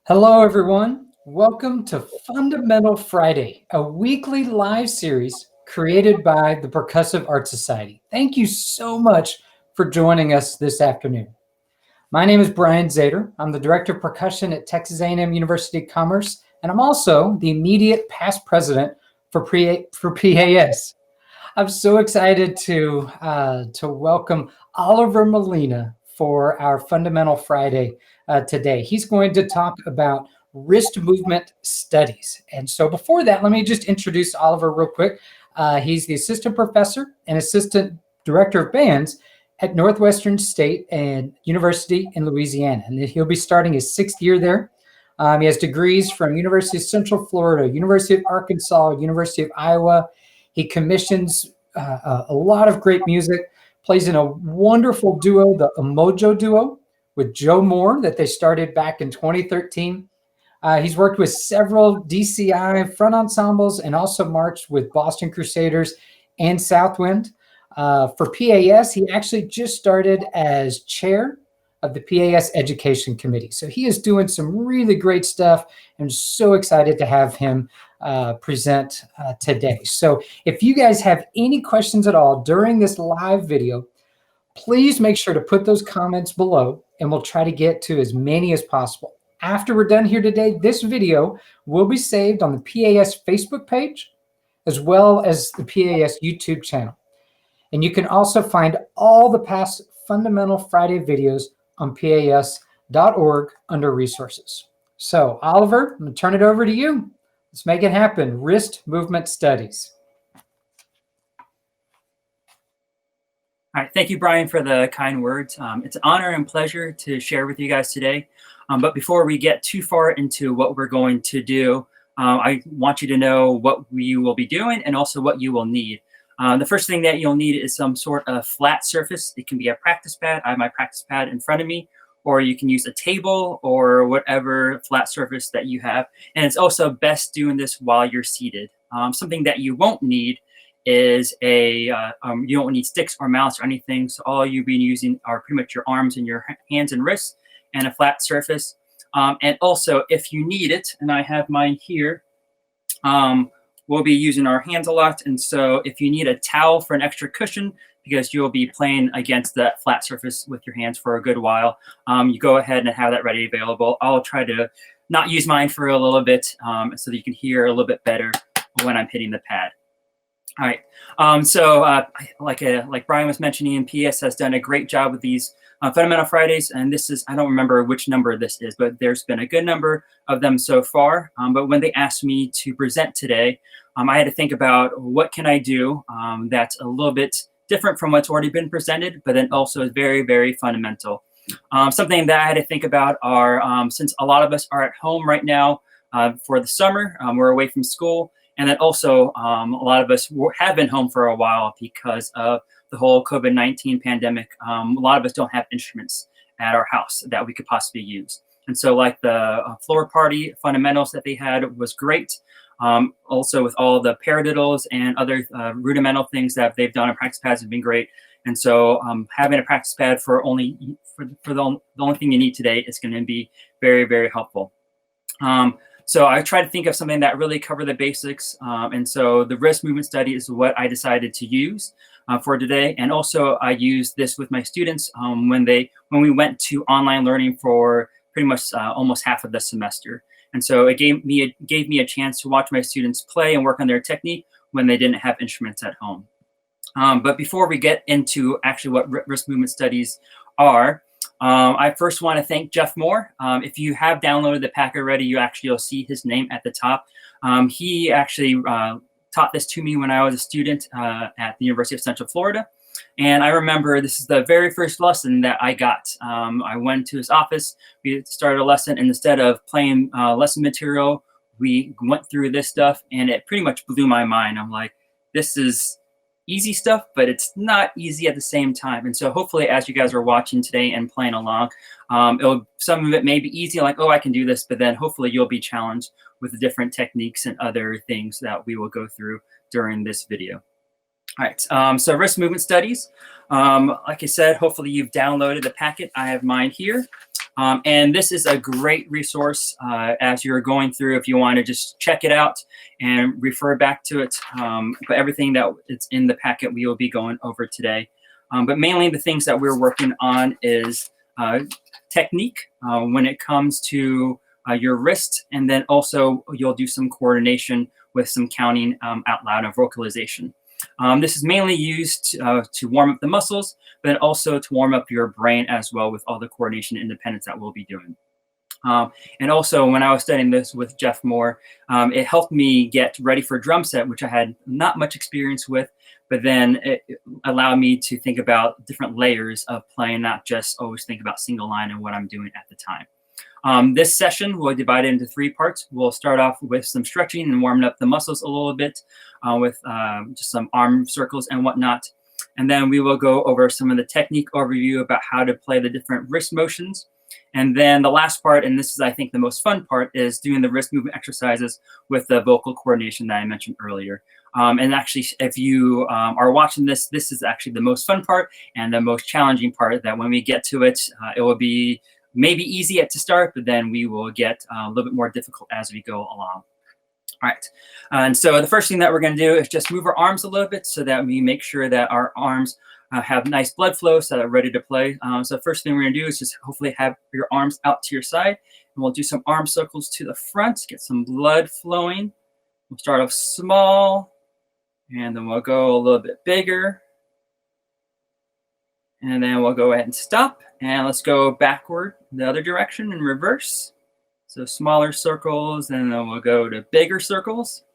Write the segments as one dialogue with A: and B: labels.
A: Hello, everyone. Welcome to Fundamental Friday, a weekly live series created by the Percussive Art Society. Thank you so much for joining us this afternoon. My name is Brian Zator. I'm the Director of Percussion at Texas A&M University of Commerce, and I'm also the immediate past president for PAS. I'm so excited to welcome Oliver Molina for our Fundamental Friday today. He's going to talk about wrist movement studies. And so before that, let me just introduce Oliver real quick. He's the assistant professor and assistant director of bands at Northwestern State and University in Louisiana. And he'll be starting his 6th year there. He has degrees from University of Central Florida, University of Arkansas, University of Iowa. He commissions a lot of great music, plays in a wonderful duo, the Emojo Duo, with Joe Moore that they started back in 2013. He's worked with several DCI front ensembles and also marched with Boston Crusaders and Southwind. For PAS, he actually just started as chair of the PAS Education Committee. So he is doing some really great stuff. I'm so excited to have him present today. So if you guys have any questions at all during this live video, please make sure to put those comments below and we'll try to get to as many as possible. After we're done here today, this video will be saved on the PAS Facebook page as well as the PAS YouTube channel. And you can also find all the past Fundamental Friday videos on pas.org under resources. So Oliver, I'm gonna turn it over to you. Let's make it happen. Wrist movement studies.
B: All right, thank you, Brian, for the kind words. It's an honor and pleasure to share with you guys today. But before we get too far into what we're going to do, I want you to know what we will be doing and also what you will need. The first thing that you'll need is some sort of flat surface. It can be a practice pad. I have my practice pad in front of me, or you can use a table or whatever flat surface that you have. And it's also best doing this while you're seated. Something that you won't need is you don't need sticks or mouse or anything. So all you'll be using are pretty much your arms and your hands and wrists and a flat surface. And also if you need it, and I have mine here, we'll be using our hands a lot. And so if you need a towel for an extra cushion, because you'll be playing against that flat surface with your hands for a good while, you go ahead and have that ready available. I'll try to not use mine for a little bit so that you can hear a little bit better when I'm hitting the pad. All right, like Brian was mentioning, PS has done a great job with these Fundamental Fridays, and this is, I don't remember which number this is, but there's been a good number of them so far. But when they asked me to present today, I had to think about what can I do that's a little bit different from what's already been presented, but then also is very, very fundamental. Something that I had to think about are, since a lot of us are at home right now for the summer, we're away from school, and then also a lot of us have been home for a while because of the whole COVID-19 pandemic. A lot of us don't have instruments at our house that we could possibly use. And so like the floor party fundamentals that they had was great. Also with all the paradiddles and other rudimental things that they've done on practice pads have been great. And so having a practice pad for the only thing you need today is going to be very, very helpful. So I tried to think of something that really covered the basics. And so the wrist movement study is what I decided to use for today. And also I used this with my students when we went to online learning for pretty much almost half of the semester. And so it gave me a chance to watch my students play and work on their technique when they didn't have instruments at home. But before we get into actually what wrist movement studies are, I first want to thank Jeff Moore. If you have downloaded the pack already, you'll see his name at the top. He actually taught this to me when I was a student at the University of Central Florida. And I remember this is the very first lesson that I got. I went to his office, we started a lesson, and instead of playing lesson material, we went through this stuff, and it pretty much blew my mind. I'm like, this is easy stuff, but it's not easy at the same time. And so hopefully as you guys are watching today and playing along, some of it may be easy, like, oh, I can do this, but then hopefully you'll be challenged with the different techniques and other things that we will go through during this video. All right, so wrist movement studies. Like I said, hopefully you've downloaded the packet. I have mine here. And this is a great resource as you're going through if you want to just check it out and refer back to it. But everything that it's in the packet we will be going over today. But mainly the things that we're working on is technique when it comes to your wrist, and then also you'll do some coordination with some counting out loud and vocalization. This is mainly used to warm up the muscles, but also to warm up your brain as well with all the coordination and independence that we'll be doing. And also, when I was studying this with Jeff Moore, it helped me get ready for drum set, which I had not much experience with, but then it allowed me to think about different layers of playing, not just always think about single line and what I'm doing at the time. This session we'll divide it into 3 parts. We'll start off with some stretching and warming up the muscles a little bit with just some arm circles and whatnot. And then we will go over some of the technique overview about how to play the different wrist motions. And then the last part, and this is, I think, the most fun part, is doing the wrist movement exercises with the vocal coordination that I mentioned earlier. And actually, if you are watching this, this is actually the most fun part and the most challenging part, that when we get to it, it will be maybe easy to start, but then we will get a little bit more difficult as we go along. All right. And so the first thing that we're going to do is just move our arms a little bit so that we make sure that our arms have nice blood flow so they're ready to play. So the first thing we're going to do is just hopefully have your arms out to your side. And we'll do some arm circles to the front, get some blood flowing. We'll start off small, and then we'll go a little bit bigger. And then we'll go ahead and stop. And let's go backward the other direction in reverse. So smaller circles, and then we'll go to bigger circles.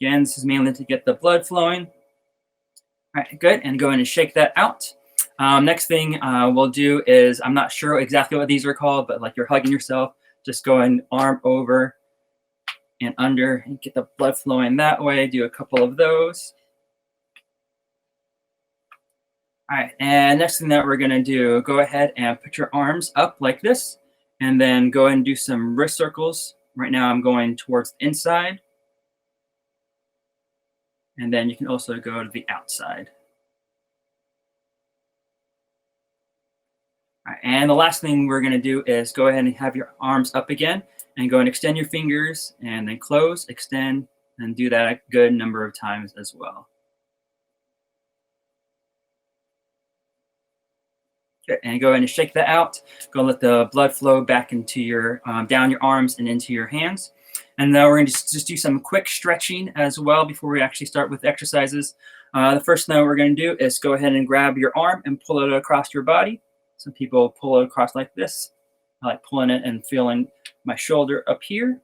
B: Again, this is mainly to get the blood flowing. All right, good. And go ahead and shake that out. Next thing we'll do is, I'm not sure exactly what these are called, but like you're hugging yourself, just go and arm over and under and get the blood flowing that way. Do a couple of those. All right, and next thing that we're gonna do, go ahead and put your arms up like this, and then go ahead and do some wrist circles. Right now I'm going towards the inside. And then you can also go to the outside. All right, and the last thing we're gonna do is go ahead and have your arms up again, and go and extend your fingers, and then close, extend, and do that a good number of times as well. And go ahead and shake that out. Go let the blood flow back into your, down your arms and into your hands. And now we're going to just do some quick stretching as well before we actually start with exercises. The first thing we're going to do is go ahead and grab your arm and pull it across your body. Some people pull it across like this. I like pulling it and feeling my shoulder up here.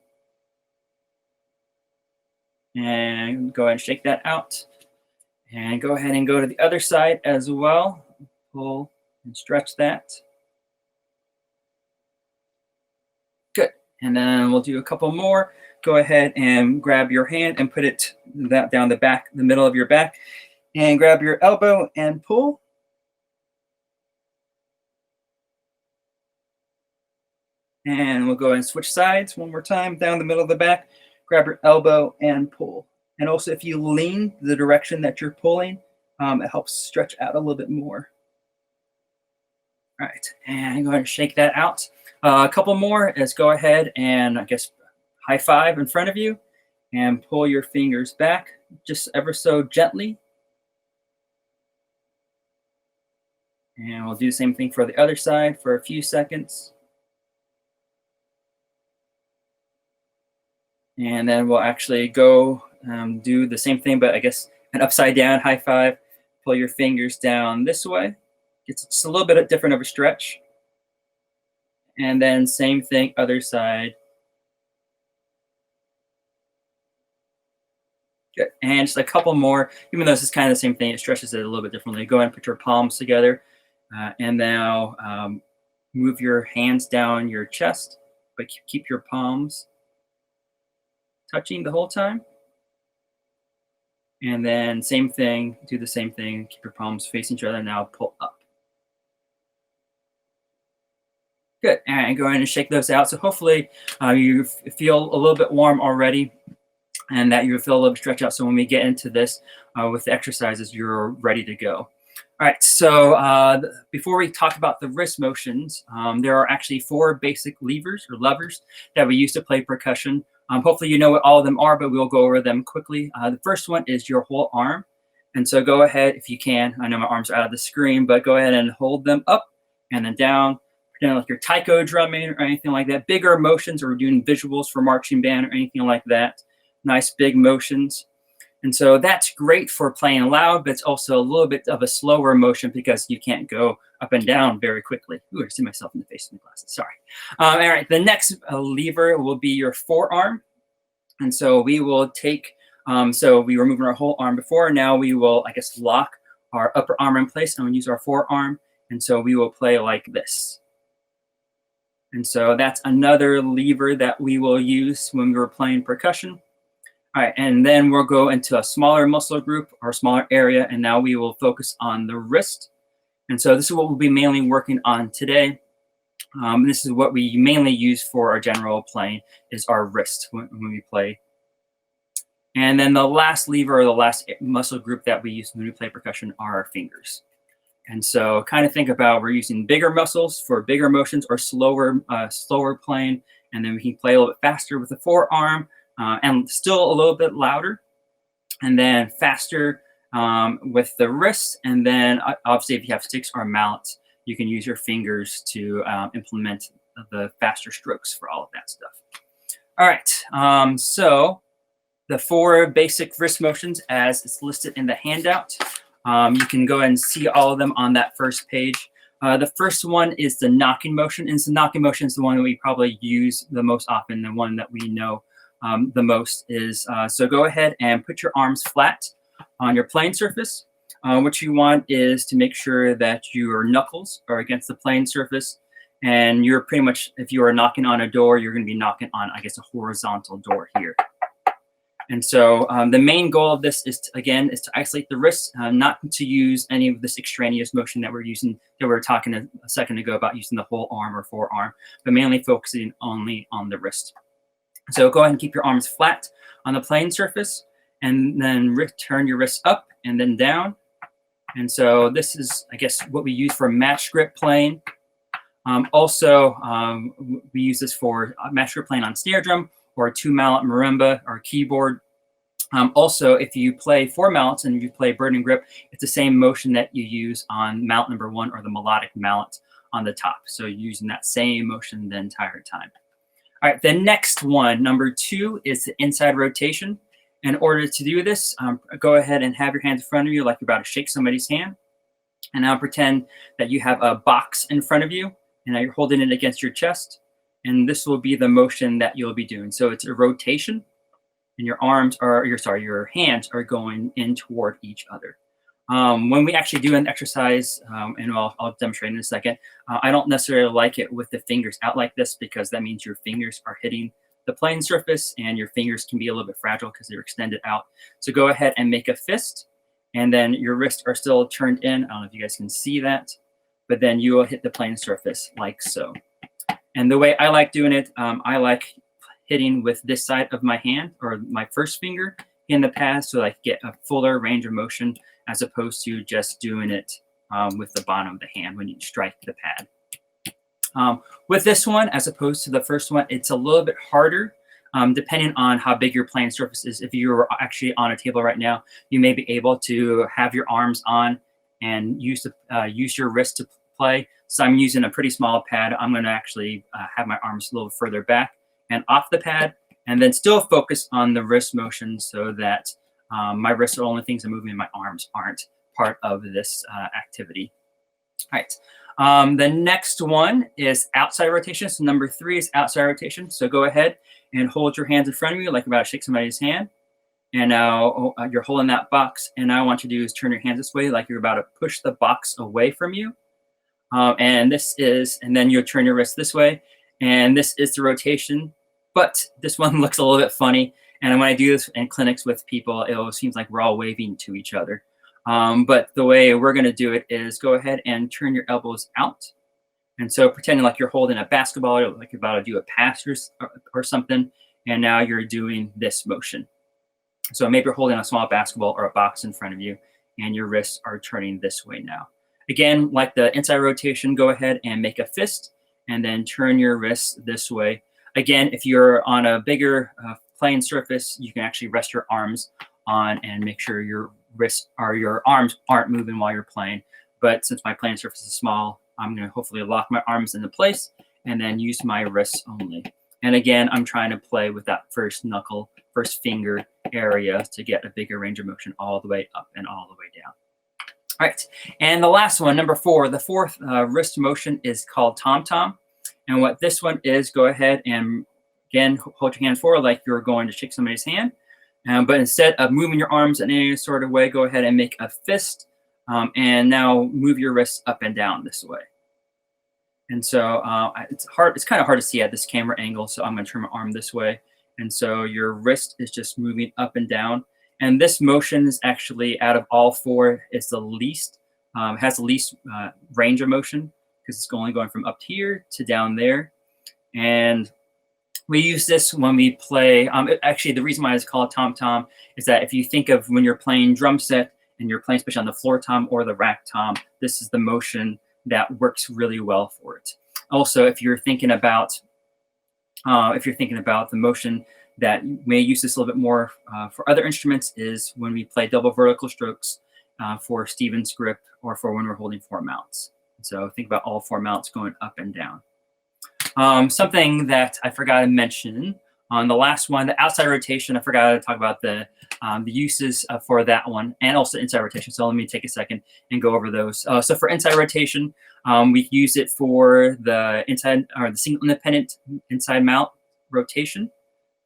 B: And go ahead and shake that out. And go ahead and go to the other side as well. Pull and stretch that. Good. And then we'll do a couple more. Go ahead and grab your hand and put it down the back, the middle of your back, and grab your elbow and pull. And we'll go ahead and switch sides one more time, down the middle of the back, grab your elbow and pull. And also, if you lean the direction that you're pulling, it helps stretch out a little bit more. All right, and go ahead and shake that out. A couple more is go ahead and, I guess, high five in front of you and pull your fingers back just ever so gently. And we'll do the same thing for the other side for a few seconds. And then we'll actually go do the same thing, but I guess an upside down high five. Pull your fingers down this way. It's just a little bit different of a stretch. And then same thing, other side. Good. And just a couple more, even though this is kind of the same thing, it stretches it a little bit differently. Go ahead and put your palms together. And now move your hands down your chest, but keep your palms touching the whole time. And then same thing, do the same thing. Keep your palms facing each other. Now pull up. Good. And go ahead and shake those out. So hopefully you feel a little bit warm already, and that you feel a little bit stretched out. So when we get into this with the exercises, you're ready to go. All right, so before we talk about the wrist motions, there are actually 4 basic levers that we use to play percussion. Hopefully you know what all of them are, but we'll go over them quickly. The first one is your whole arm. And so go ahead if you can. I know my arms are out of the screen, but go ahead and hold them up and then down. Pretend like you're taiko drumming or anything like that. Bigger motions, or we're doing visuals for marching band or anything like that. Nice big motions. And so that's great for playing loud, but it's also a little bit of a slower motion because you can't go up and down very quickly. Ooh, I see myself in the face in the glasses, sorry. All right, the next lever will be your forearm. And so we will take, so we were moving our whole arm before, now we will, I guess, lock our upper arm in place and we'll use our forearm. And so we will play like this. And so that's another lever that we will use when we're playing percussion. All right, and then we'll go into a smaller muscle group or smaller area, and now we will focus on the wrist. And so this is what we'll be mainly working on today. This is what we mainly use for our general playing is our wrist when we play. And then the last lever or the last muscle group that we use when we play percussion are our fingers. And so kind of think about we're using bigger muscles for bigger motions or slower playing, and then we can play a little bit faster with the forearm. And still a little bit louder, and then faster with the wrist. And then obviously if you have sticks or mallets, you can use your fingers to implement the faster strokes for all of that stuff. All right, so the 4 basic wrist motions as it's listed in the handout. You can go ahead and see all of them on that first page. The first one is the knocking motion, and the knocking motion is the one that we probably use the most often, the one that we know the most is, so go ahead and put your arms flat on your playing surface. What you want is to make sure that your knuckles are against the playing surface, and you're pretty much, if you are knocking on a door, you're going to be knocking on, I guess, a horizontal door here. And so the main goal of this is, again, is to isolate the wrists, not to use any of this extraneous motion that we're using, that we were talking a second ago about using the whole arm or forearm, but mainly focusing only on the wrist. So go ahead and keep your arms flat on the playing surface, and then turn your wrists up and then down. And so this is, I guess, what we use for match grip playing. We use this for match grip playing on snare drum or a 2-mallet marimba or keyboard. Also, if you play 4 mallets and you play burden grip, it's the same motion that you use on mallet number 1 or the melodic mallet on the top. So you're using that same motion the entire time. All right, the next one, number 2, is the inside rotation. In order to do this, go ahead and have your hands in front of you like you're about to shake somebody's hand. And now pretend that you have a box in front of you, and now you're holding it against your chest. And this will be the motion that you'll be doing. So it's a rotation, and your hands are going in toward each other. When we actually do an exercise, and I'll demonstrate in a second, I don't necessarily like it with the fingers out like this, because that means your fingers are hitting the playing surface, and your fingers can be a little bit fragile because they're extended out. So go ahead and make a fist, and then your wrists are still turned in. I don't know if you guys can see that, but then you will hit the playing surface like so. And the way I like doing it, I like hitting with this side of my hand or my first finger in the pad, so I get a fuller range of motion, as opposed to just doing it with the bottom of the hand when you strike the pad. With this one, as opposed to the first one, it's a little bit harder, depending on how big your playing surface is. If you're actually on a table right now, you may be able to have your arms on and use your wrist to play. So I'm using a pretty small pad. I'm going to actually have my arms a little further back and off the pad, and then still focus on the wrist motion, so that my wrists are the only things that are moving, and my arms aren't part of this activity. All right. The next one is outside rotation. So number 3 is outside rotation. So go ahead and hold your hands in front of you like you're about to shake somebody's hand. And now you're holding that box. And now I want you to do is turn your hands this way like you're about to push the box away from you. And then you'll turn your wrist this way. And this is the rotation. But this one looks a little bit funny. And when I do this in clinics with people, it always seems like we're all waving to each other. But the way we're going to do it is go ahead and turn your elbows out. And so pretending like you're holding a basketball, or like you're about to do a pass or something. And now you're doing this motion. So maybe you're holding a small basketball or a box in front of you, and your wrists are turning this way now. Again, like the inside rotation, go ahead and make a fist and then turn your wrists this way. Again, if you're on a bigger playing surface, you can actually rest your arms on and make sure your wrists or your arms aren't moving while you're playing. But since my playing surface is small, I'm going to hopefully lock my arms into place and then use my wrists only. And again, I'm trying to play with that first knuckle, first finger area to get a bigger range of motion all the way up and all the way down. All right, and the last one, number 4, the fourth wrist motion is called Tomtom. And what this one is, go ahead and again, hold your hand forward like you're going to shake somebody's hand. But instead of moving your arms in any sort of way, go ahead and make a fist. And now move your wrists up and down this way. And so it's kind of hard to see at this camera angle. So I'm going to turn my arm this way. And so your wrist is just moving up and down. And this motion is actually, out of all 4, is the least, has the least range of motion because it's only going from up here to down there. And we use this when we play. Actually, the reason why it's called tom-tom is that if you think of when you're playing drum set and you're playing especially on the floor tom or the rack tom, this is the motion that works really well for it. Also, if you're thinking about the motion that you may use this a little bit more for other instruments is when we play double vertical strokes for Stevens grip or for when we're holding 4 mounts. So think about all 4 mounts going up and down. Something that I forgot to mention on the last one, the outside rotation, I forgot to talk about the uses for that one and also inside rotation. So let me take a second and go over those. So for inside rotation, we use it for the inside or the single independent inside mount rotation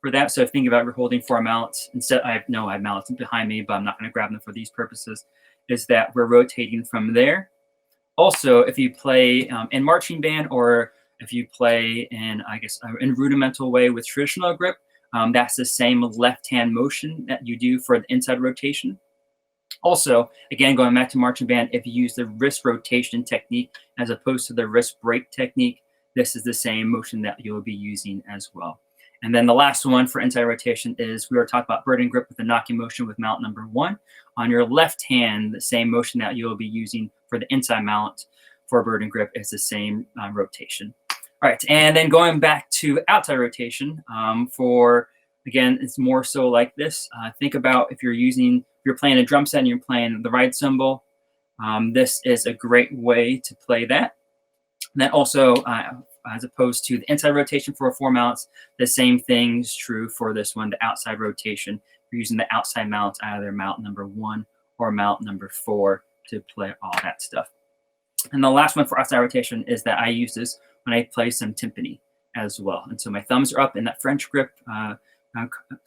B: for that. So think about we're holding 4 mounts. Instead, I have mounts behind me, but I'm not going to grab them for these purposes, is that we're rotating from there. Also, if you play in marching band or if you play in, I guess, in rudimental way with traditional grip, that's the same left-hand motion that you do for the inside rotation. Also, again, going back to marching band, if you use the wrist rotation technique as opposed to the wrist break technique, this is the same motion that you'll be using as well. And then the last one for inside rotation is we were talking about bird and grip with the knocking motion with mount number 1. On your left hand, the same motion that you'll be using for the inside mount for bird and grip is the same rotation. All right, and then going back to outside rotation again, it's more so like this. Think about if you're playing a drum set and you're playing the ride cymbal, this is a great way to play that. And then also, as opposed to the inside rotation for 4 mounts, the same thing is true for this one, the outside rotation. You're using the outside mount, either mount number 1 or mount number 4 to play all that stuff. And the last one for outside rotation is that I use this when I play some timpani as well. And so my thumbs are up in that French grip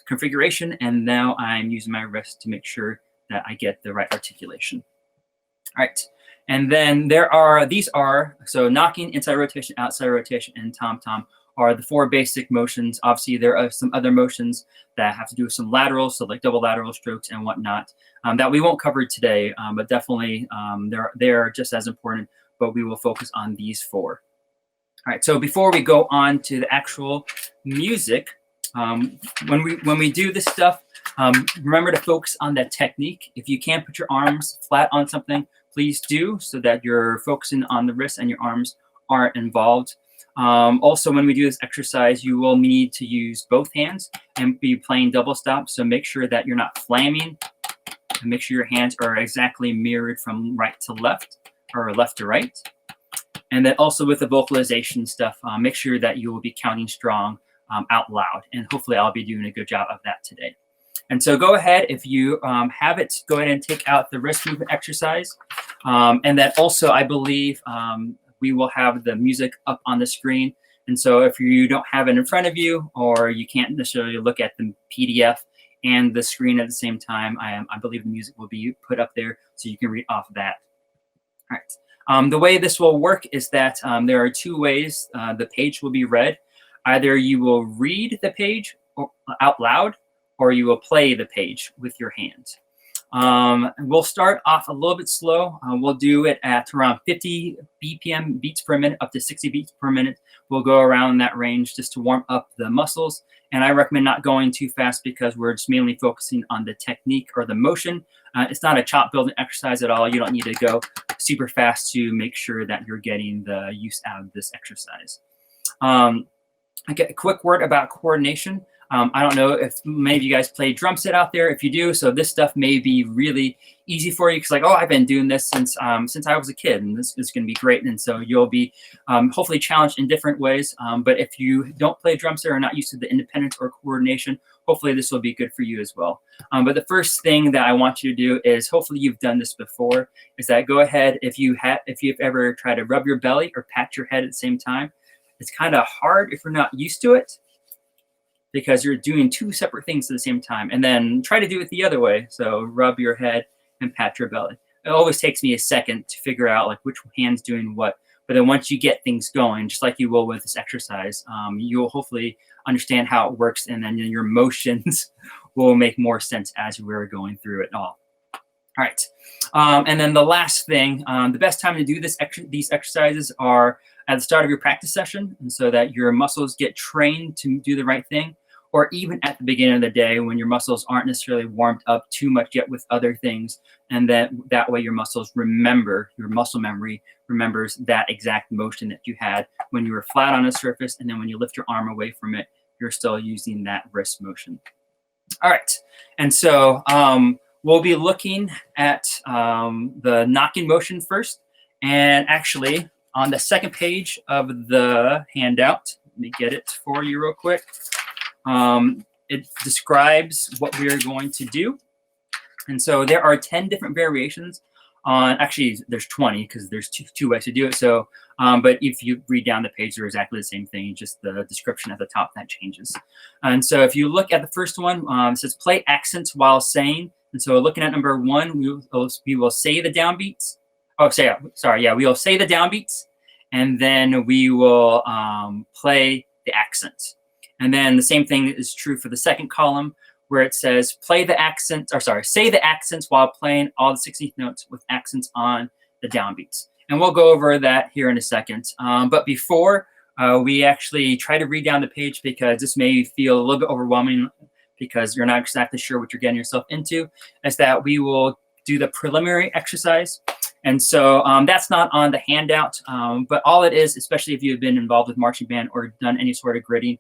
B: configuration, and now I'm using my wrist to make sure that I get the right articulation. All right, and then so knocking, inside rotation, outside rotation, and tom-tom are the 4 basic motions. Obviously, there are some other motions that have to do with some laterals, so like double lateral strokes and whatnot, that we won't cover today, but definitely they're just as important, but we will focus on these 4. All right, so before we go on to the actual music, when we do this stuff, remember to focus on that technique. If you can't put your arms flat on something, please do, so that you're focusing on the wrists and your arms aren't involved. Also, when we do this exercise, you will need to use both hands and be playing double stop. So make sure that you're not flamming, and make sure your hands are exactly mirrored from right to left or left to right. And then also with the vocalization stuff, make sure that you will be counting strong out loud. And hopefully I'll be doing a good job of that today. And so go ahead, if you have it, go ahead and take out the wrist movement exercise. And then also, I believe we will have the music up on the screen. And so if you don't have it in front of you, or you can't necessarily look at the PDF and the screen at the same time, I believe the music will be put up there so you can read off of that. All right. The way this will work is that there are 2 ways the page will be read. Either you will read the page out loud, or you will play the page with your hands. We'll start off a little bit slow. We'll do it at around 50 BPM, beats per minute, up to 60 beats per minute. We'll go around that range just to warm up the muscles. And I recommend not going too fast because we're just mainly focusing on the technique or the motion. It's not a chop building exercise at all. You don't need to go super fast to make sure that you're getting the use out of this exercise. I get a quick word about coordination. I don't know if many of you guys play drum set out there. If you do, so this stuff may be really easy for you because, like, oh, I've been doing this since I was a kid, and this is going to be great. And so you'll be hopefully challenged in different ways. But if you don't play drum set or are not used to the independence or coordination, hopefully this will be good for you as well. But the first thing that I want you to do is, hopefully you've done this before, is that go ahead, if you've ever tried to rub your belly or pat your head at the same time. It's kind of hard if you're not used to it, because you're doing two separate things at the same time. And then try to do it the other way. So rub your head and pat your belly. It always takes me a second to figure out like which hand's doing what. But then once you get things going, just like you will with this exercise, you'll hopefully understand how it works, and then your motions will make more sense as we're going through it all. All right. And then the last thing, the best time to do these exercises are at the start of your practice session, and so that your muscles get trained to do the right thing, or even at the beginning of the day when your muscles aren't necessarily warmed up too much yet with other things. And that way your muscles remember, your muscle memory remembers that exact motion that you had when you were flat on a surface, and then when you lift your arm away from it, you're still using that wrist motion. All right. And so we'll be looking at the knocking motion first. And actually, on the second page of the handout, let me get it for you real quick. It describes what we are going to do. And so there are 10 different variations on, actually there's 20 because there's two ways to do it. So, but if you read down the page, they're exactly the same thing, just the description at the top that changes. And so if you look at the first one, it says play accents while saying. And so looking at number 1, we will say the downbeats. Oh, we will say the downbeats, and then we will play the accents. And then the same thing is true for the second column, where it says say the accents while playing all the 16th notes with accents on the downbeats. And we'll go over that here in a second. But before we actually try to read down the page, because this may feel a little bit overwhelming because you're not exactly sure what you're getting yourself into, is that we will do the preliminary exercise. And so that's not on the handout, but all it is, especially if you've been involved with marching band or done any sort of gridding,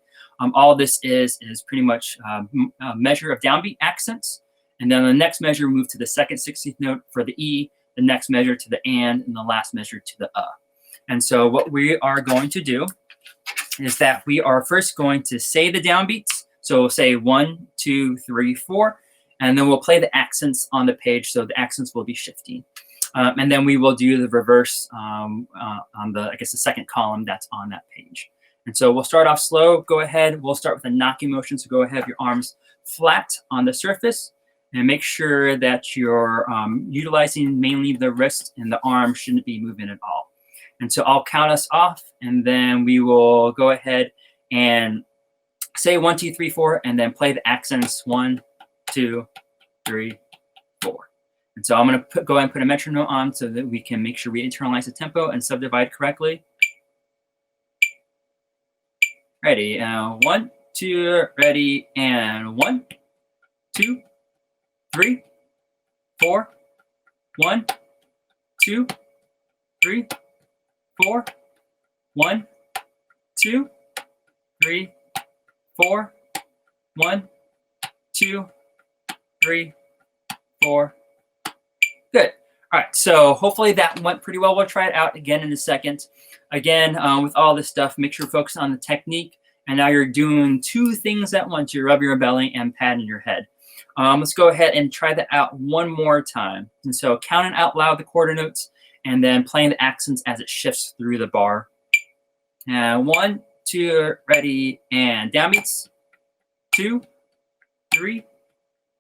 B: all this is pretty much a measure of downbeat accents. And then the next measure, move to the second 16th note for the E, the next measure to the and the last measure to the And so what we are going to do is that we are first going to say the downbeats. So we'll say 1, 2, 3, 4, and then we'll play the accents on the page. So the accents will be shifting. And then we will do the reverse on the second column that's on that page. And so we'll start off slow. Go ahead. We'll start with a knocking motion. So go ahead, your arms flat on the surface, and make sure that you're utilizing mainly the wrist, and the arm shouldn't be moving at all. And so I'll count us off, and then we will go ahead and say 1, 2, 3, 4, and then play the accents 1, 2, 3, 4. And so I'm going to go ahead and put a metronome on so that we can make sure we internalize the tempo and subdivide correctly. Ready, 1, 2, ready, and 1, 2, 3, 4, 1, 2, 3, 4, 1, 2, 3, 4, 1, 2, 3, 4. Good. All right, so hopefully that went pretty well. We'll try it out again in a second. Again, with all this stuff, make sure you focus on the technique. And now you're doing two things at once. You're rubbing your belly and patting your head. Let's go ahead and try that out one more time. And so counting out loud the quarter notes, and then playing the accents as it shifts through the bar. And 1, 2, ready, and downbeats. 2, 3,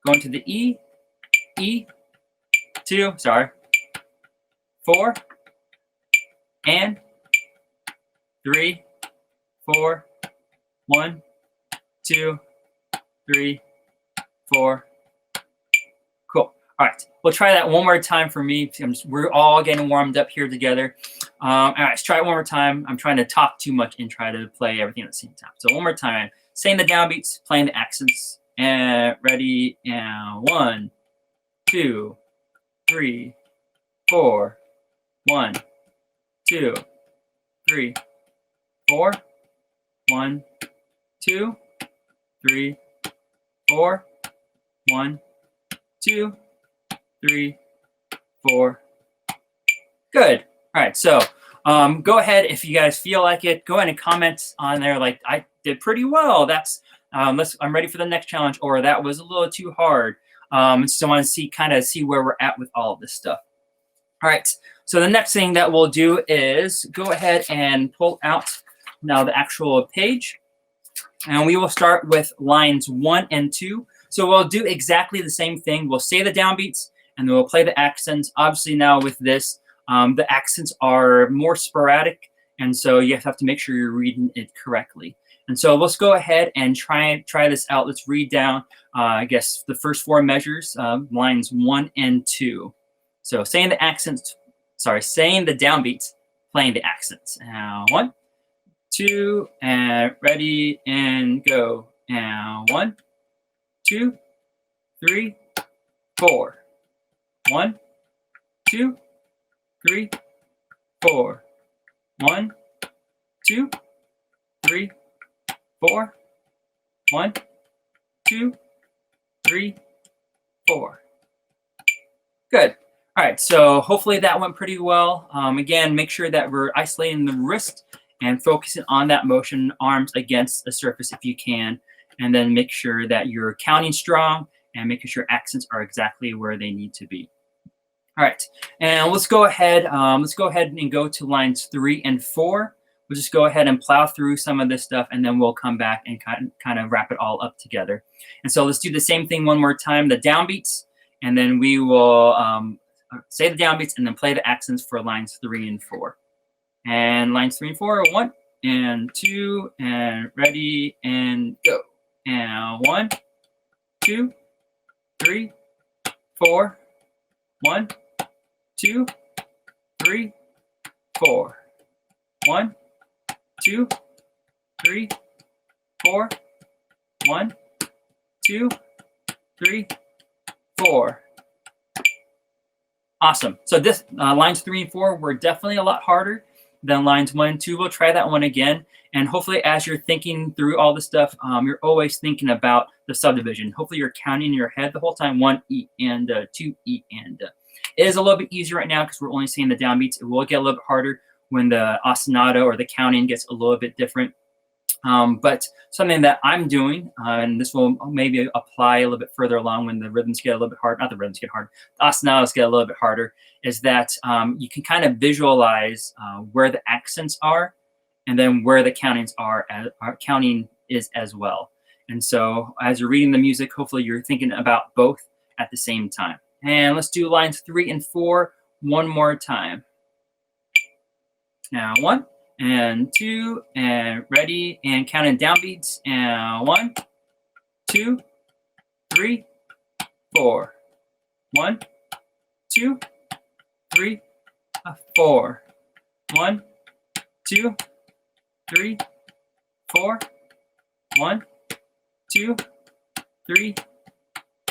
B: going to the E, E, 2, sorry, 4, and 3, 4, 1, 2, 3, 4. Cool. All right, we'll try that one more time for me. We're all getting warmed up here together. All right, let's try it one more time. I'm trying to talk too much and try to play everything at the same time. So one more time, saying the downbeats, playing the accents, and ready, and 1, 2, 3, 4, 1, 2, 3, 4, 1, 2, 3, 4, 1, 2, 3, 4. Good. All right. So go ahead if you guys feel like it. Go ahead and comment on there like I did pretty well. That's I'm ready for the next challenge, or that was a little too hard. So I want to see where we're at with all of this stuff. All right. So the next thing that we'll do is go ahead and pull out now the actual page, and we will start with lines 1 and 2. So we'll do exactly the same thing. We'll say the downbeats, and then we'll play the accents. Obviously now with this, the accents are more sporadic, and so you have to make sure you're reading it correctly. And so let's go ahead and try this out. Let's read down, I guess, the first 4 measures, lines 1 and 2. So saying the downbeats, playing the accents. 1, 2, and ready, and go. And 1, 2, 3, 4. 1, 2, 3, 4. 1, 2, 3, 4. 1, 2, 3, 4. Good. All right, so hopefully that went pretty well. Again, make sure that we're isolating the wrist and focusing on that motion, arms against the surface if you can, and then make sure that you're counting strong and making sure accents are exactly where they need to be. All right, and let's go ahead and go to lines 3 and 4. We'll just go ahead and plow through some of this stuff, and then we'll come back and kind of wrap it all up together. And so let's do the same thing one more time, the downbeats, and then we will say the downbeats and then play the accents for lines 3 and 4. And lines 3 and 4, 1 and 2, and ready, and go. And 1, 2, 3, 4. 1, 2, 3, 4. 1, 2, 3, 4. 1, 2, 3, 4. Awesome. So this lines 3 and 4 were definitely a lot harder than lines 1 and 2. We'll try that one again. And hopefully as you're thinking through all this stuff, you're always thinking about the subdivision. Hopefully you're counting in your head the whole time, 1 E and 2 E and. It is a little bit easier right now because we're only seeing the downbeats. It will get a little bit harder when the ostinato or the counting gets a little bit different. But something that I'm doing, and this will maybe apply a little bit further along when the rhythms get a little bit hard, not the rhythms get hard, the ostinatos get a little bit harder, is that you can kind of visualize where the accents are and then where the counting is as well. And so as you're reading the music, hopefully you're thinking about both at the same time. And let's do lines 3 and 4 one more time. Now 1 and 2 and ready, and counting downbeats, and 1, 2, 3, 4. 1, 2, 3, 4. 1, 2, 3, 4. 1, 2, 3,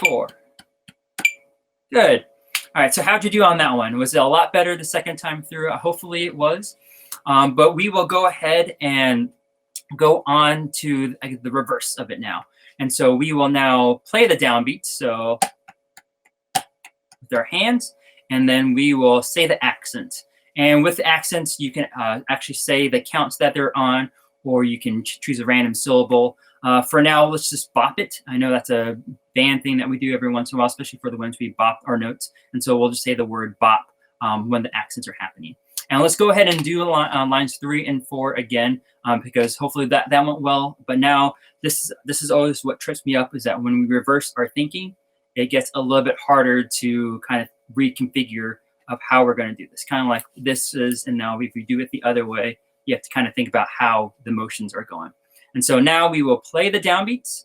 B: 4. Good. All right, so how'd you do on that one? Was it a lot better the second time through? Hopefully it was. But we will go ahead and go on to the reverse of it now. And so we will now play the downbeats, so with our hands, and then we will say the accent. And with the accents, you can actually say the counts that they're on, or you can choose a random syllable. For now, let's just bop it. I know that's a band thing that we do every once in a while, especially for the ones we bop our notes. And so we'll just say the word bop when the accents are happening. And let's go ahead and do lines 3 and 4 again, because hopefully that went well. But now this is always what trips me up, is that when we reverse our thinking, it gets a little bit harder to kind of reconfigure of how we're going to do this. Kind of like this is, and now if we do it the other way, you have to kind of think about how the motions are going. And so now we will play the downbeats,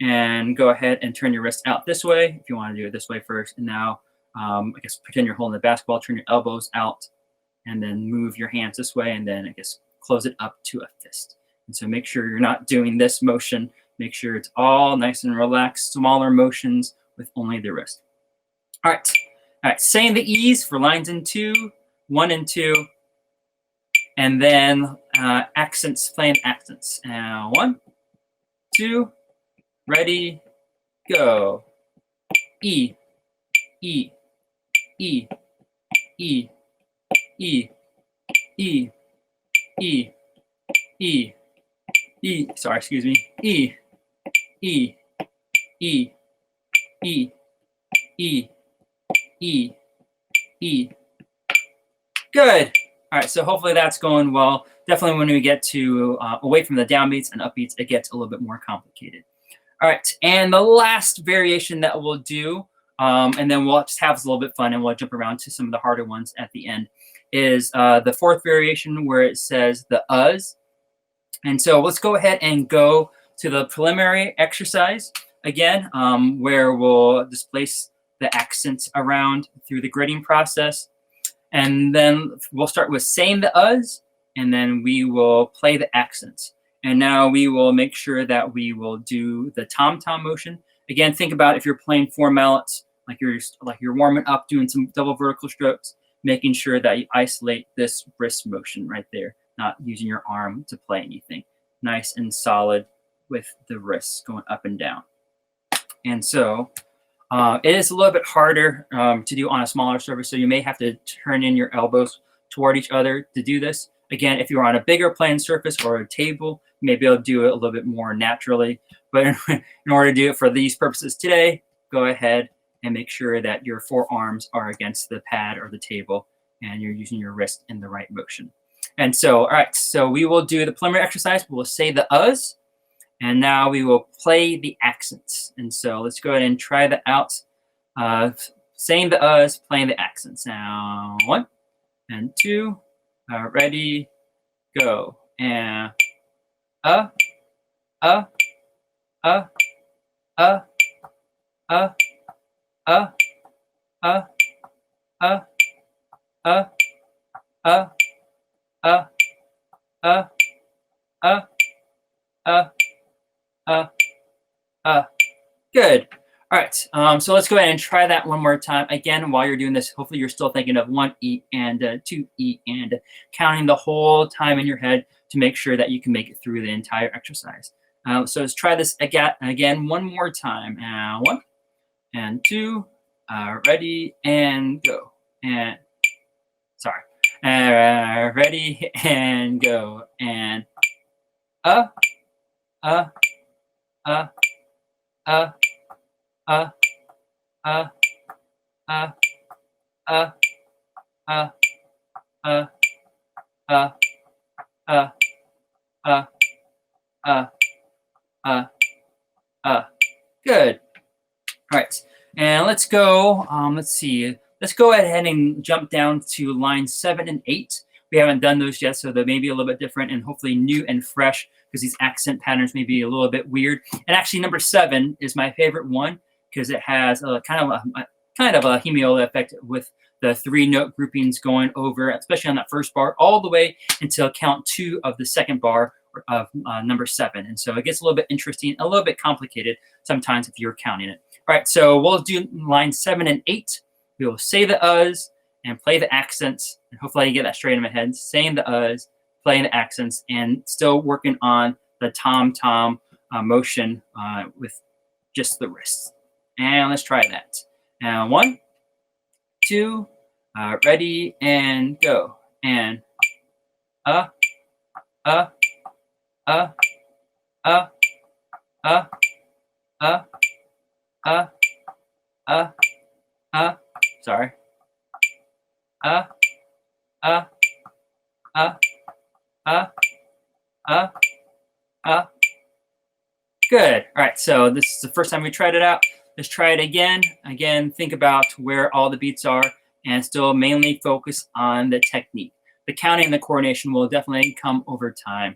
B: And go ahead and turn your wrist out this way if you want to do it this way first. And now, I guess, pretend you're holding the basketball, turn your elbows out, and then move your hands this way, and then, I guess, close it up to a fist. And so make sure you're not doing this motion. Make sure it's all nice and relaxed, smaller motions with only the wrist. All right. All right. Saying the E's for lines in 2, 1 and 2. And then accents, playing accents. 1, 2, ready, go. E, E, E, E, E, E, E, E, E, sorry, excuse me. E, E, E, E, E, E, E. Good. All right, so hopefully that's going well. Definitely when we get to away from the downbeats and upbeats, it gets a little bit more complicated. All right, and the last variation that we'll do, and then we'll just have a little bit fun and we'll jump around to some of the harder ones at the end, is the fourth variation where it says the us. And so let's go ahead and go to the preliminary exercise again, where we'll displace the accents around through the gridding process. And then we'll start with saying the us, and then we will play the accents. And now we will make sure that we will do the tom-tom motion. Again, think about if you're playing 4 mallets, like you're warming up, doing some double vertical strokes, making sure that you isolate this wrist motion right there, not using your arm to play anything. Nice and solid with the wrists going up and down. And so it is a little bit harder to do on a smaller surface, so you may have to turn in your elbows toward each other to do this. Again, if you're on a bigger playing surface or a table, you may be able to do it a little bit more naturally. But in order to do it for these purposes today, go ahead and make sure that your forearms are against the pad or the table and you're using your wrist in the right motion. And so, all right, so we will do the preliminary exercise. We'll say the us. And now we will play the accents. And so let's go ahead and try that out. Saying the us, playing the accents. Now 1 and 2, ready, go. And uh, uh, uh, uh, uh, uh, uh, uh, uh, good. All right. So let's go ahead and try that one more time. Again, while you're doing this, hopefully you're still thinking of 1 E and 2 E and counting the whole time in your head to make sure that you can make it through the entire exercise. So let's try this again one more time. 1 and 2, ready and go. And sorry. Ready and go. And uh, uh, uh, uh, uh, uh, uh, uh, uh, uh, uh, good. All right, and let's go. Let's see. Let's go ahead and jump down to lines 7 and 8. We haven't done those yet, so they may be a little bit different and hopefully new and fresh because these accent patterns may be a little bit weird. And actually, number 7 is my favorite one because it has a kind of a hemiola effect with the 3 note groupings going over, especially on that first bar, all the way until count 2 of the second bar of number 7. And so it gets a little bit interesting, a little bit complicated sometimes if you're counting it. All right, so we'll do lines 7 and 8. We will say the us and play the accents. And hopefully I get that straight in my head. Saying the us, playing the accents, and still working on the tom-tom motion with just the wrists. And let's try that. And 1, 2, ready and go. And uh, uh, uh, uh, uh, uh, uh, uh, uh, sorry. Uh, uh, uh, uh, uh, uh. Good. All right, so this is the first time we tried it out. Let's try it again. Again, think about where all the beats are and still mainly focus on the technique. The counting and the coordination will definitely come over time.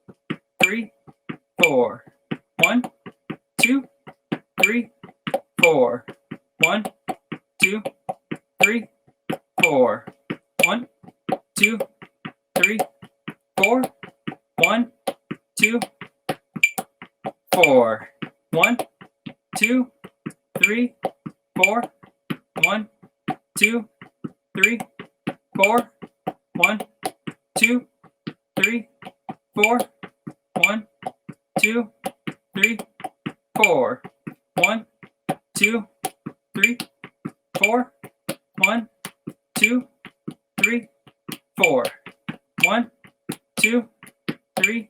B: 4. 1, 2, 3, 4. 1, 2, 3, 4. 1, 2, 3, 4. 1, 2, 4. 1, 2, 3, 4. 1, 2, 3, 4. 1, 2, 3, 4. 1, 2, 3, 4. 1, 2, 3, 4. 1, 2, 3, 4. 1, 2, 3,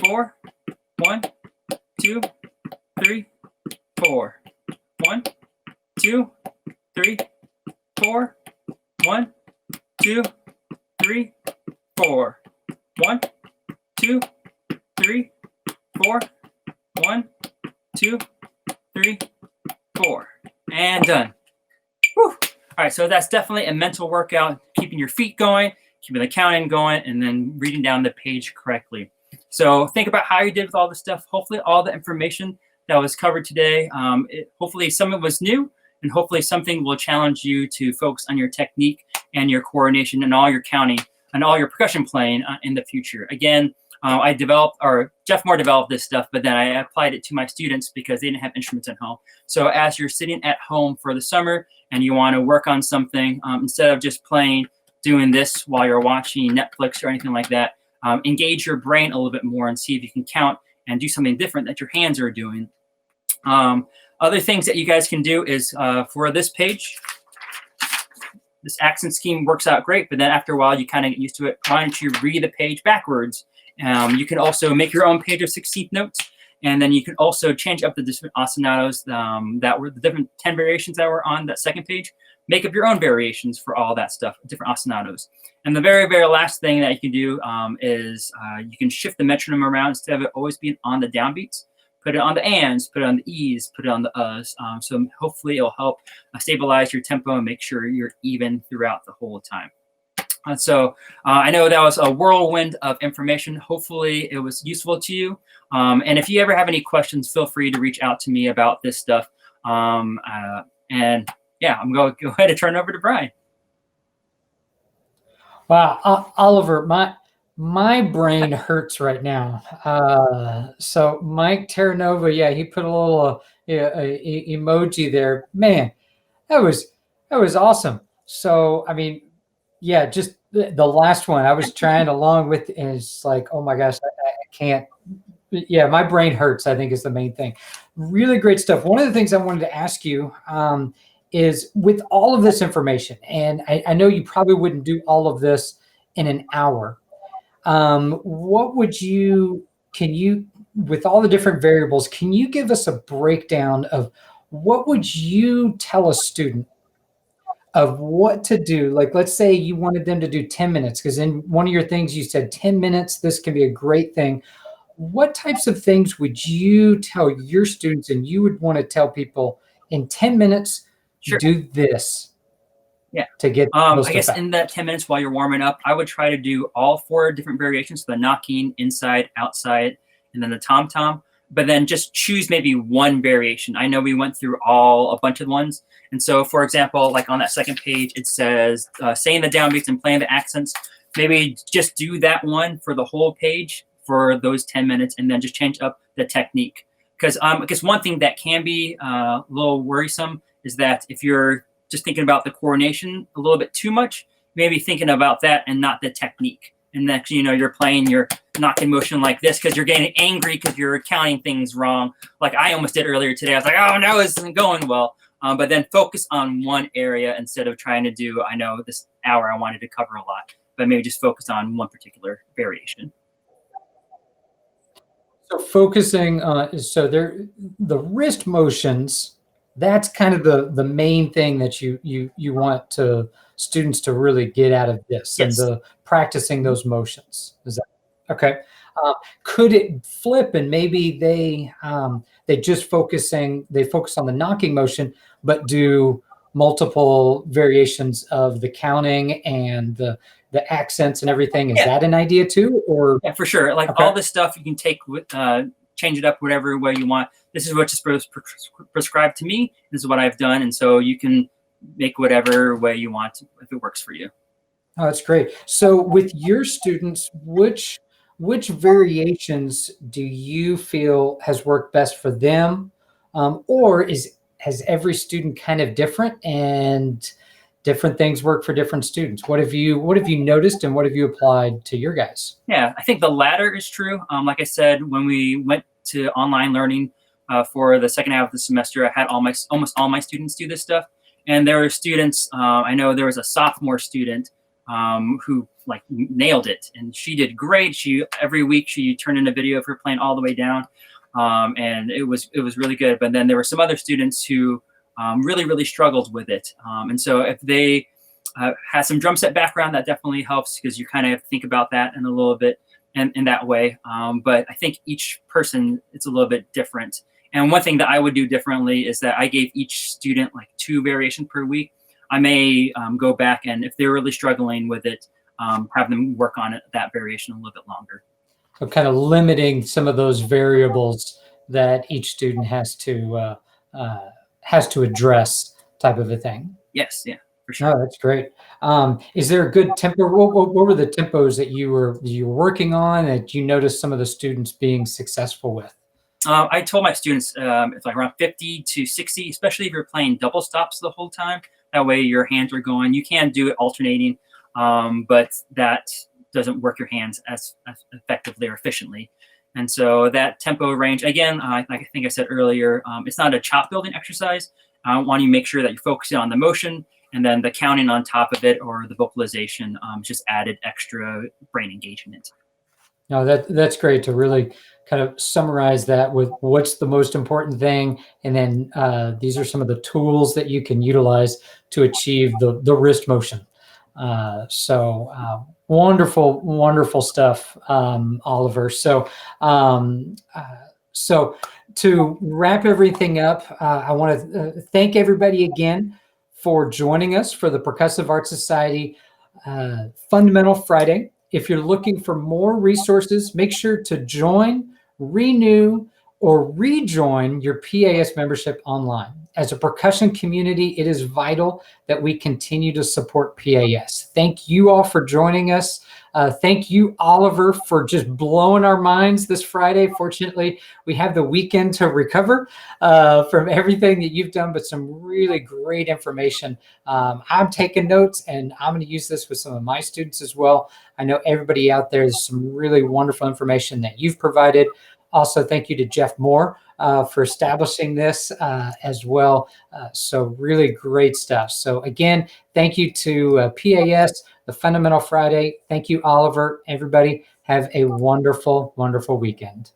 B: 4. 1, 2, 3, 4. 1, 2, 3, 4. 1, 2, 3, 4. 1, 2, 3, 4. 1, 2, 3, 4. And done. Whew. All right, so that's definitely a mental workout, keeping your feet going, keeping the counting going, and then reading down the page correctly. So think about how you did with all this stuff. Hopefully all the information that was covered today, hopefully some of it was new, and hopefully something will challenge you to focus on your technique and your coordination and all your counting and all your percussion playing in the future. Again, Jeff Moore developed this stuff, but then I applied it to my students because they didn't have instruments at home. So as you're sitting at home for the summer and you want to work on something, instead of just doing this while you're watching Netflix or anything like that, engage your brain a little bit more and see if you can count and do something different that your hands are doing. Other things that you guys can do is for this page, this accent scheme works out great, but then after a while you kind of get used to it. Why don't you read the page backwards? You can also make your own page of 16th notes, and then you can also change up the different ostinatos that were the different 10 variations that were on that second page. Make up your own variations for all that stuff, different ostinatos. And the very, very last thing that you can do is you can shift the metronome around instead of it always being on the downbeats. Put it on the ands, put it on the e's, put it on the uhs. So hopefully it'll help stabilize your tempo and make sure you're even throughout the whole time. So I know that was a whirlwind of information. Hopefully it was useful to you. And if you ever have any questions, feel free to reach out to me about this stuff. And yeah, I'm going to go ahead and turn it over to Brian.
A: Wow, Oliver, my brain hurts right now. So Mike Terranova, yeah, he put a little emoji there. Man, that was awesome. So I mean, yeah, just the last one I was trying along with, and it's like, oh my gosh, I can't. Yeah, my brain hurts, I think, is the main thing. Really great stuff. One of the things I wanted to ask you is, with all of this information, and I know you probably wouldn't do all of this in an hour. What would with all the different variables, can you give us a breakdown of what would you tell a student of what to do? Like, let's say you wanted them to do 10 minutes, because in one of your things you said 10 minutes, this can be a great thing. What types of things would you tell your students and you would want to tell people in 10 minutes,
B: Sure.
A: do this?
B: Yeah.
A: To get
B: I guess in that 10 minutes while you're warming up, I would try to do all 4 different variations: the knocking, inside, outside, and then the tom-tom. But then just choose maybe one variation. I know we went through a bunch of ones. And so, for example, like on that second page, it says saying the downbeats and playing the accents. Maybe just do that one for the whole page for those 10 minutes, and then just change up the technique. Because I guess one thing that can be a little worrisome is that if you're just thinking about the coordination a little bit too much, maybe thinking about that and not the technique. And next, you're playing your knocking motion like this because you're getting angry because you're counting things wrong. Like I almost did earlier today. I was like, oh, no, this isn't going well. But then focus on one area instead of trying to do, I know this hour I wanted to cover a lot, but maybe just focus on one particular variation.
A: So focusing on, the wrist motions, that's kind of the main thing that you want students to really get out of this.
B: Yes.
A: And the practicing those motions. Is that okay? Could it flip and maybe they focus on the knocking motion, but do multiple variations of the counting and the accents and everything? Is that an idea too? Or
B: yeah, for sure. Like all this stuff you can take with change it up whatever way you want. This is what's prescribed to me. This is what I've done. And so you can make whatever way you want if it works for you.
A: Oh, that's great. So with your students, which variations do you feel has worked best for them? Or has every student kind of different and different things work for different students? What have you noticed and what have you applied to your guys?
B: Yeah, I think the latter is true. Like I said, when we went to online learning for the second half of the semester, I had almost all my students do this stuff. And there were students, I know there was a sophomore student who like nailed it, and she did great. Every week she turned in a video of her playing all the way down, and it was really good. But then there were some other students who really struggled with it, and so if they had some drum set background, that definitely helps because you kind of have to think about that in a little bit in that way. But I think each person, it's a little bit different. And one thing that I would do differently is that I gave each student like 2 variations per week. I may go back and if they're really struggling with it, have them work on that variation a little bit longer.
A: So kind of limiting some of those variables that each student has to address, type of a thing.
B: Yes, yeah, for sure.
A: Oh, that's great. Is there a good tempo? What were the tempos that you were working on that you noticed some of the students being successful with?
B: I told my students it's like around 50 to 60, especially if you're playing double stops the whole time. That way your hands are going. You can do it alternating, but that doesn't work your hands as effectively or efficiently. And so that tempo range, again, like I think I said earlier, it's not a chop building exercise. I want you to make sure that you're focusing on the motion, and then the counting on top of it or the vocalization just added extra brain engagement.
A: No, that's great to really kind of summarize that with what's the most important thing, and then these are some of the tools that you can utilize to achieve the wrist motion. So wonderful stuff, Oliver. So to wrap everything up, I want to thank everybody again for joining us for the Percussive Art Society Fundamental Friday. If you're looking for more resources, make sure to join, renew, or rejoin your PAS membership online. As a percussion community, it is vital that we continue to support PAS. Thank you all for joining us. Thank you, Oliver, for just blowing our minds this Friday. Fortunately, we have the weekend to recover from everything that you've done, but some really great information. I'm taking notes, and I'm going to use this with some of my students as well. I know everybody out there has some really wonderful information that you've provided. Also, thank you to Jeff Moore for establishing this as well. So really great stuff. So again, thank you to PAS, the Fundamental Friday. Thank you, Oliver. Everybody have a wonderful weekend.